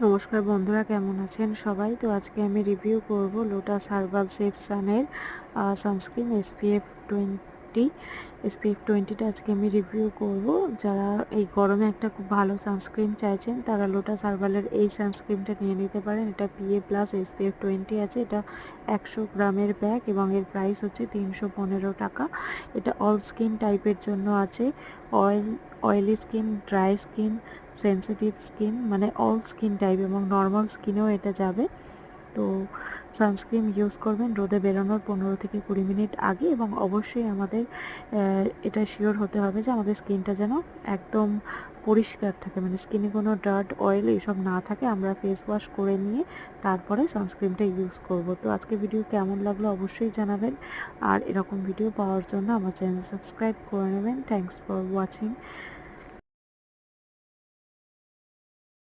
নমস্কার বন্ধুরা, কেমন আছেন সবাই? তো আজকে আমি রিভিউ করব লোটাস হার্বাল সেফ সানের সানস্ক্রিন SPF 20টা আজকে আমি রিভিউ করব। যারা এই গরমে একটা খুব ভালো সানস্ক্রিন চাইছেন তারা লোটাস হার্বালের এই সানস্ক্রিনটা নিয়ে নিতে পারেন। এটা PA+ SPF 20 আছে। এটা 100 গ্রামের প্যাক এবং এর প্রাইস হচ্ছে 315 টাকা। এটা অল স্কিন টাইপের জন্য আছে। Oily skin, dry skin, sensitive skin, মানে অল স্কিন টাইপ এবং নর্মাল স্কিনেও এটা যাবে। তো সানস্ক্রিন ইউজ করবেন রোদে বেরোনোর 15 থেকে 20 মিনিট আগে, এবং অবশ্যই আমাদের এটা শিওর হতে হবে যে আমাদের স্কিনটা যেন একদম পরিষ্কার থাকে, মানে স্কিনে কোনো ডার্ট, অয়েল এসব না থাকে। আমরা ফেস ওয়াশ করে নিয়ে তারপরে সানস্ক্রিনটা ইউজ করব। তো আজকে ভিডিও কেমন লাগলো অবশ্যই জানাবেন, আর এরকম ভিডিও পাওয়ার জন্য আমার চ্যানেল সাবস্ক্রাইব করে নেবেন। Thanks for watching.